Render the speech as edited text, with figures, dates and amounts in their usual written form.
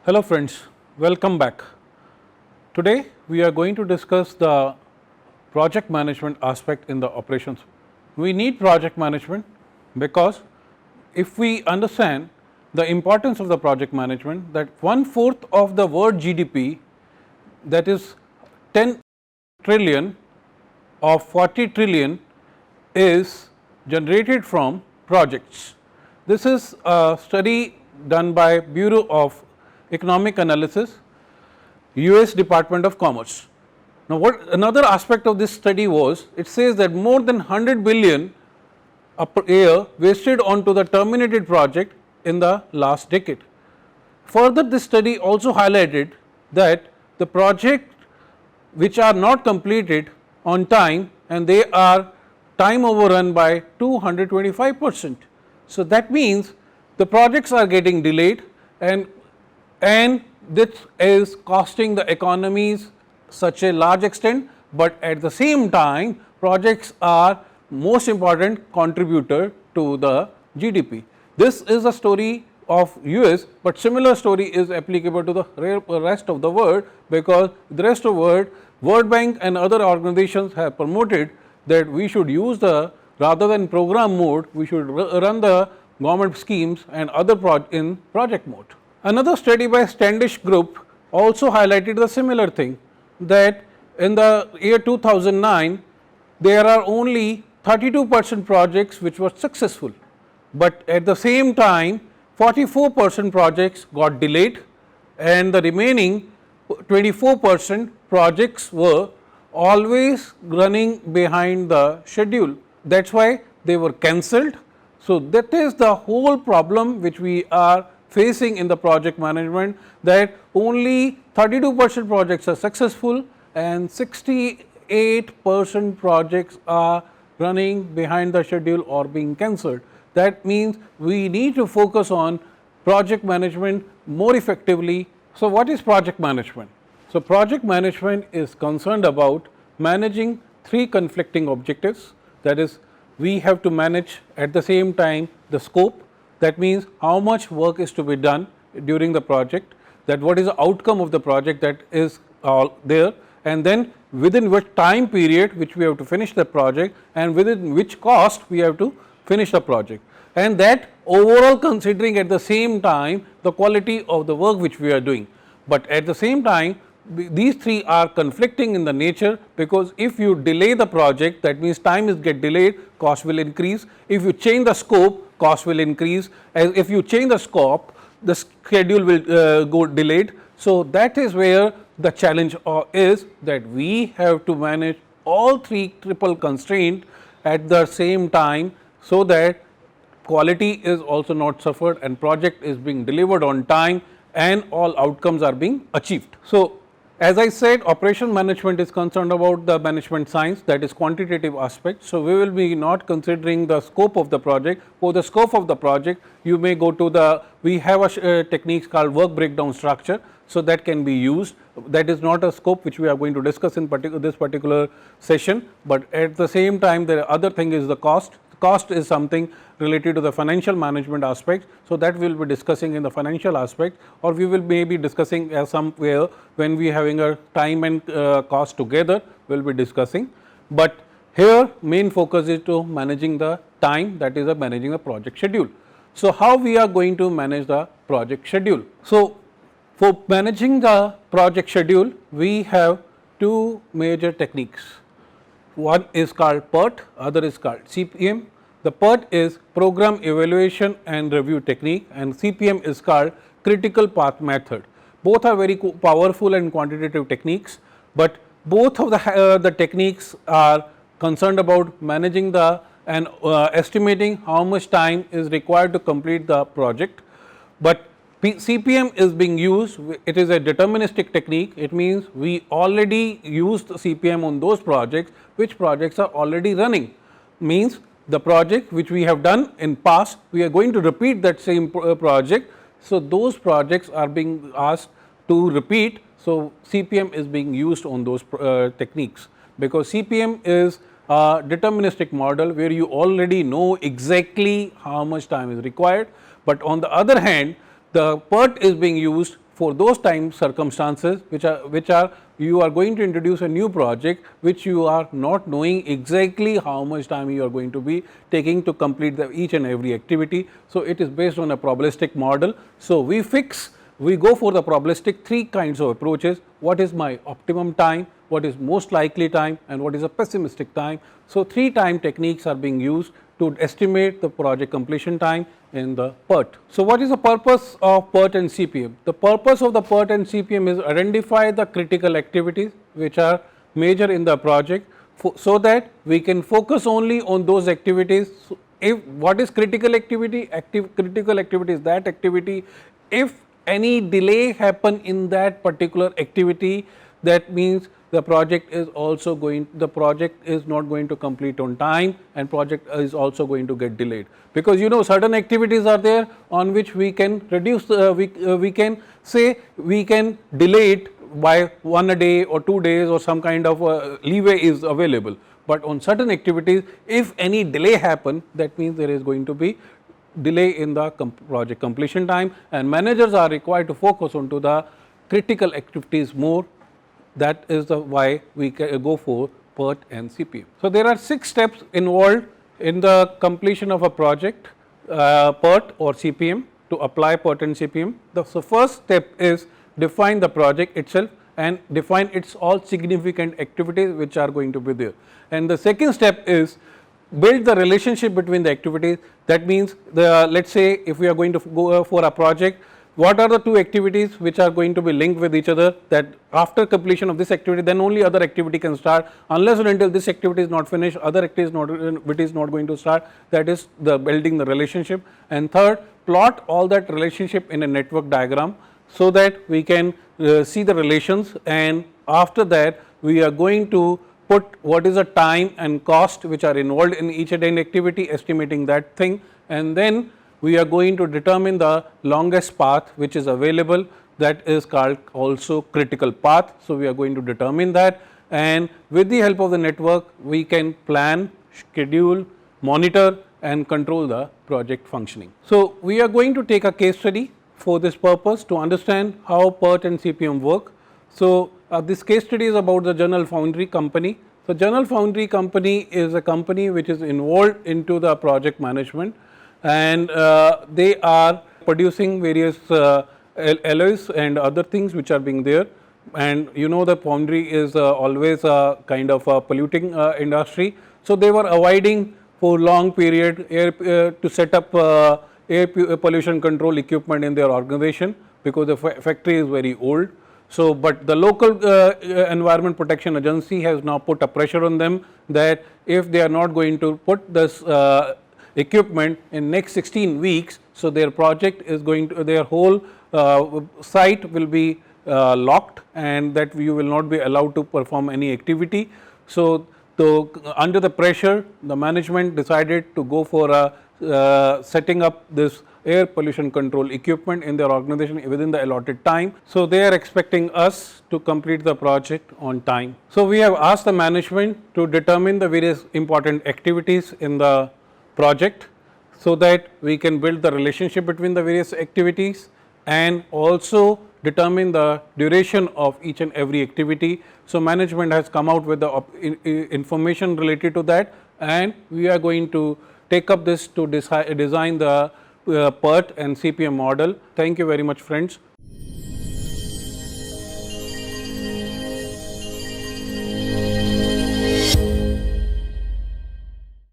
Hello friends, welcome back. Today we are going to discuss the project management aspect in the operations. We need project management because if we understand the importance of the project management, that 1/4 of the world GDP, that is 10 trillion of 40 trillion, is generated from projects. This is a study done by Bureau of Economic Analysis, US Department of Commerce. Now, what another aspect of this study was, it says that more than 100 billion a year wasted onto the terminated project in the last decade. Further, this study also highlighted that the project which are not completed on time and they are time overrun by 225%. So, that means the projects are getting delayed and this is costing the economies such a large extent, but at the same time projects are most important contributor to the GDP. This is a story of US, but similar story is applicable to the rest of the world, because the rest of the world, World Bank and other organizations have promoted that we should use the, rather than program mode, we should run the government schemes and other in project mode. Another study by Standish Group also highlighted the similar thing, that in the year 2009 there are only 32% projects which were successful, but at the same time 44% projects got delayed and the remaining 24% projects were always running behind the schedule. That is why they were cancelled. So, that is the whole problem which we are facing in the project management, that only 32% projects are successful and 68% projects are running behind the schedule or being cancelled. That means we need to focus on project management more effectively. So, what is project management? So, project management is concerned about managing three conflicting objectives, that is, we have to manage at the same time the scope, that means how much work is to be done during the project, that what is the outcome of the project that is all there, and then within which time period which we have to finish the project and within which cost we have to finish the project, and that overall considering at the same time the quality of the work which we are doing. But at the same time these three are conflicting in the nature, because if you delay the project, that means time is get delayed, cost will increase. If you change the scope, cost will increase, as if you change the scope, the schedule will go delayed. So, that is where the challenge is, that we have to manage all three triple constraint at the same time, so that quality is also not suffered and project is being delivered on time and all outcomes are being achieved. So, as I said, operation management is concerned about the management science, that is quantitative aspect. So, we will be not considering the scope of the project. For the scope of the project, you may go to the, we have a techniques called work breakdown structure. So, that can be used. That is not a scope which we are going to discuss in this particular session, but at the same time the other thing is the cost. Cost is something related to the financial management aspect. So, that we will be discussing in the financial aspect, or we will maybe discussing somewhere when we are having a time and cost together, we will be discussing. But here main focus is to managing the time, that is managing the project schedule. So, how we are going to manage the project schedule? So, for managing the project schedule, we have two major techniques. One is called PERT, other is called CPM. The PERT is program evaluation and review technique, and CPM is called critical path method. Both are very powerful and quantitative techniques, but both of the techniques are concerned about managing the and estimating how much time is required to complete the project. But CPM is being used, it is a deterministic technique. It means we already used CPM on those projects which projects are already running, means the project which we have done in past, we are going to repeat that same project. So, those projects are being asked to repeat. So, CPM is being used on those techniques, because CPM is a deterministic model where you already know exactly how much time is required, but on the other hand the PERT is being used for those time circumstances which are you are going to introduce a new project which you are not knowing exactly how much time you are going to be taking to complete each and every activity. So, it is based on a probabilistic model. So, we go for the probabilistic three kinds of approaches: what is my optimum time, what is most likely time, and what is a pessimistic time. So, three time techniques are being used to estimate the project completion time in the PERT. So, what is the purpose of PERT and CPM? The purpose of the PERT and CPM is identify the critical activities which are major in the project, so that we can focus only on those activities. If what is critical activity? Critical activity is that activity if any delay happen in that particular activity, that means the project is not going to complete on time, and project is also going to get delayed, because certain activities are there on which we can reduce we can say we can delay it by 1 a day or 2 days, or some kind of leeway is available. But on certain activities, if any delay happen, that means there is going to be delay in the project completion time, and managers are required to focus onto the critical activities more. That is why we go for PERT and CPM. So, there are 6 steps involved in the completion of a project, PERT or CPM, to apply PERT and CPM. So, first step is define the project itself and define its all significant activities which are going to be there. And the second step is build the relationship between the activities. That means let us say if we are going to go for a project, what are the 2 activities which are going to be linked with each other, that after completion of this activity then only other activity can start. Unless and until this activity is not finished, other activity is not going to start. That is the building the relationship. And third, plot all that relationship in a network diagram, so that we can see the relations, and after that we are going to put what is the time and cost which are involved in each and any activity, estimating that thing, and then we are going to determine the longest path which is available, that is called also critical path. So, we are going to determine that, and with the help of the network we can plan, schedule, monitor and control the project functioning. So, we are going to take a case study for this purpose to understand how PERT and CPM work. So, this case study is about the General Foundry company. So, General Foundry company is a company which is involved into the project management, and they are producing various alloys and other things which are being there. And the foundry is always a kind of a polluting industry. So, they were avoiding for long period to set up air pollution control equipment in their organization, because the factory is very old. So, but the local environment protection agency has now put a pressure on them that if they are not going to put this equipment in next 16 weeks, so their project is going to, their whole site will be locked, and that you will not be allowed to perform any activity. So, under the pressure, the management decided to go for a setting up this air pollution control equipment in their organization within the allotted time. So, they are expecting us to complete the project on time. So, we have asked the management to determine the various important activities in the project, so that we can build the relationship between the various activities, and also determine the duration of each and every activity. So, management has come out with the information related to that, and we are going to take up this to design the PERT and CPM model. Thank you very much, friends.